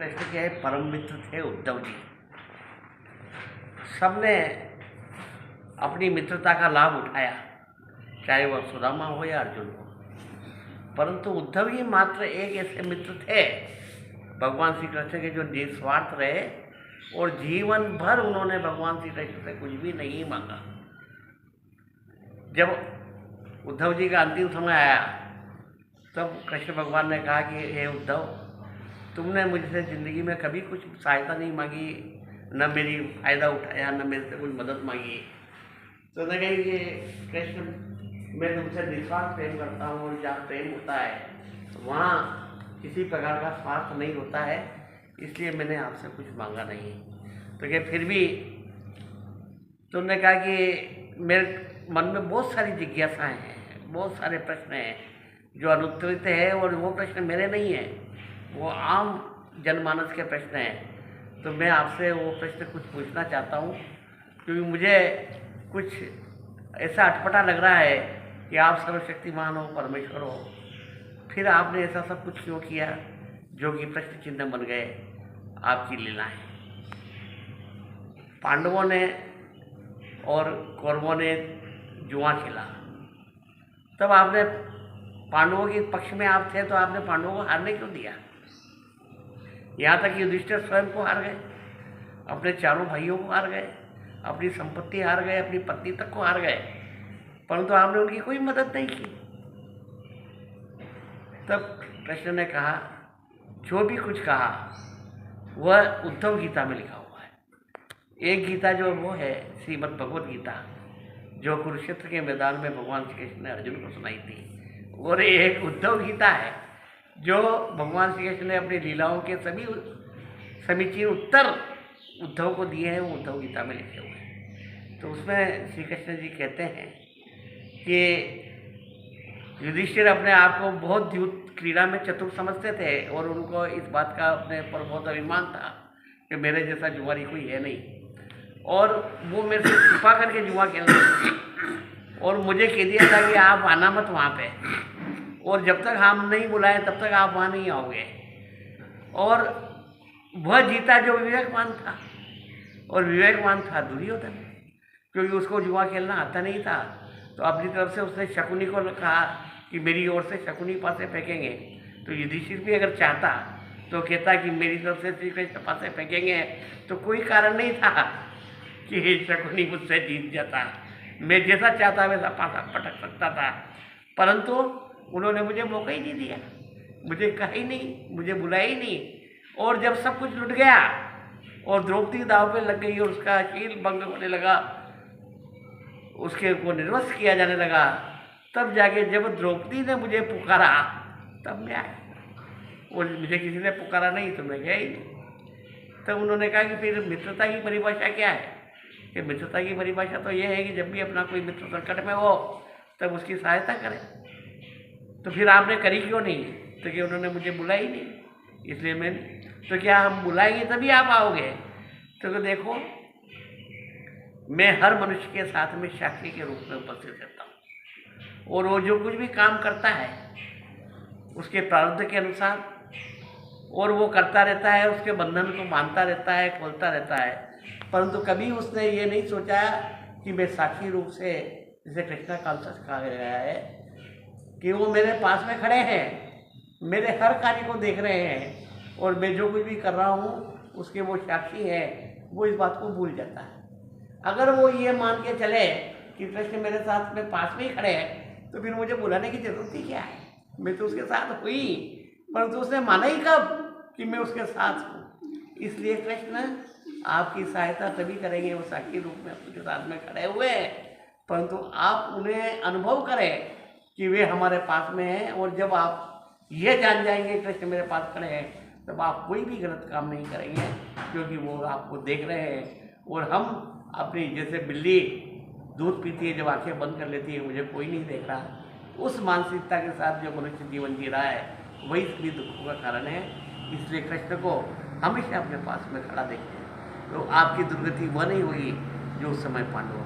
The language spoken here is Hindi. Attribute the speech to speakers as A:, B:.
A: कृष्ण के परम मित्र थे उद्धव जी। सबने अपनी मित्रता का लाभ उठाया, चाहे वह सुदामा हो या अर्जुन हो, परंतु उद्धव जी मात्र एक ऐसे मित्र थे भगवान श्री कृष्ण के जो निस्वार्थ रहे और जीवन भर उन्होंने भगवान श्री कृष्ण से कुछ भी नहीं मांगा। जब उद्धव जी का अंतिम समय आया तब कृष्ण भगवान ने कहा कि हे उद्धव, तुमने मुझसे ज़िंदगी में कभी कुछ सहायता नहीं मांगी, न मेरी फ़ायदा उठाया, न मेरे से कुछ मदद मांगी। तो उन्होंने कहा कि कृष्ण, मैं तुमसे निस्वार्थ प्रेम करता हूँ और जहाँ प्रेम होता है वहाँ किसी प्रकार का स्वार्थ नहीं होता है, इसलिए मैंने आपसे कुछ मांगा नहीं। तो क्या फिर भी तुमने कहा कि मेरे मन में बहुत सारी जिज्ञासाएँ हैं, बहुत सारे प्रश्न हैं जो अनुत्तरित है, और वो प्रश्न मेरे नहीं हैं, वो आम जनमानस के प्रश्न हैं। तो मैं आपसे वो प्रश्न कुछ पूछना चाहता हूँ, क्योंकि मुझे कुछ ऐसा अटपटा लग रहा है कि आप सर्वशक्तिमान हो, परमेश्वर हो, फिर आपने ऐसा सब कुछ क्यों किया जो कि प्रश्न चिन्ह बन गए आपकी लीलाएं। पांडवों ने और कौरवों ने जुआ खेला, तब आपने पांडवों के पक्ष में आप थे तो आपने पांडवों को हारने क्यों दिया? यहाँ तक कि युधिष्ठिर स्वयं को हार गए, अपने चारों भाइयों को हार गए, अपनी संपत्ति हार गए, अपनी पत्नी तक को हार गए, परंतु आपने उनकी कोई मदद नहीं की। तब कृष्ण ने कहा, जो भी कुछ कहा वह उद्धव गीता में लिखा हुआ है। एक गीता जो वो है श्रीमद् भगवत गीता, जो कुरुक्षेत्र के मैदान में भगवान श्री कृष्ण ने अर्जुन को सुनाई थी, और एक उद्धव गीता है जो भगवान श्री कृष्ण ने अपनी लीलाओं के सभी समीचीन उत्तर उद्धव को दिए हैं, वो उद्धव गीता में लिखे हुए हैं। तो उसमें श्री कृष्ण जी कहते हैं कि युधिष्ठिर अपने आप को बहुत युद्ध क्रीड़ा में चतुर समझते थे और उनको इस बात का अपने पर बहुत अभिमान था कि मेरे जैसा जुआरी कोई है नहीं, और वो मेरे से छुपा करके जुआ खेल रहे थे और मुझे कह दिया था कि आप आना मत वहाँ पे, और जब तक हम नहीं बुलाए तब तक आप वहाँ नहीं आओगे। और वह जीता जो विवेकवान था, और विवेकवान था दुर्योधन, क्योंकि उसको जुआ खेलना आता नहीं था। तो अपनी तरफ से उसने शकुनी को कहा कि मेरी ओर से शकुनी पासे फेंकेंगे, तो युधिष्ठिर भी अगर चाहता तो कहता कि मेरी तरफ से श्री कृष्ण पासे फेंकेंगे, तो कोई कारण नहीं था कि शकुनी मुझसे जीत जाता। मैं जैसा चाहता वैसा पासा पटक सकता था, परंतु उन्होंने मुझे मौका ही नहीं दिया, मुझे कहा ही नहीं, मुझे बुलाया ही नहीं। और जब सब कुछ लुट गया और द्रौपदी दाव पे लग गई और उसका शील भंग होने लगा, उसके को निर्वस्त्र किया जाने लगा, तब जाके जब द्रौपदी ने मुझे पुकारा तब मैं आया, और मुझे किसी ने पुकारा नहीं तो मैं गया ही नहीं। तब उन्होंने कहा कि फिर मित्रता की परिभाषा क्या है? कि मित्रता की परिभाषा तो ये है कि जब भी अपना कोई मित्र संकट में हो तब उसकी सहायता करें। तो फिर आपने करी क्यों नहीं? तो कि उन्होंने मुझे बुलाया ही नहीं, इसलिए मैं, तो क्या हम बुलाएंगे तभी आप आओगे? तो देखो, मैं हर मनुष्य के साथ में साक्षी के रूप में उपस्थित रहता हूँ, और वो जो कुछ भी काम करता है उसके प्रारब्ध के अनुसार, और वो करता रहता है, उसके बंधन को मानता रहता है, खोलता रहता है, परंतु कभी उसने ये नहीं सोचा कि मैं साक्षी रूप से, जैसे कृष्णा काल सच कहा गया है कि वो मेरे पास में खड़े हैं, मेरे हर कार्य को देख रहे हैं, और मैं जो कुछ भी कर रहा हूँ उसके वो साक्षी है, वो इस बात को भूल जाता है। अगर वो ये मान के चले कि कृष्ण मेरे साथ में पास में ही खड़े हैं, तो फिर मुझे बुलाने की जरूरत ही क्या है? मैं तो उसके साथ हुई, परंतु उसने माना ही कब कि मैं उसके साथ हूँ। इसलिए कृष्ण आपकी सहायता तभी करेंगे, वो साक्षी रूप में आपके साथ में खड़े हुए हैं, परंतु आप उन्हें अनुभव करें कि वे हमारे पास में हैं। और जब आप ये जान जाएंगे कृष्ण मेरे पास खड़े हैं, तब आप कोई भी गलत काम नहीं करेंगे, क्योंकि वो आपको देख रहे हैं। और हम अपनी, जैसे बिल्ली दूध पीती है जब आंखें बंद कर लेती है, मुझे कोई नहीं देख रहा, उस मानसिकता के साथ जो मनुष्य जीवन जी रहा है वही सभी दुखों का कारण है। इसलिए कृष्ण को हमेशा अपने पास में खड़ा देखते हैं, तो आपकी दुर्गति वह नहीं हुई जो उस समय पांडवों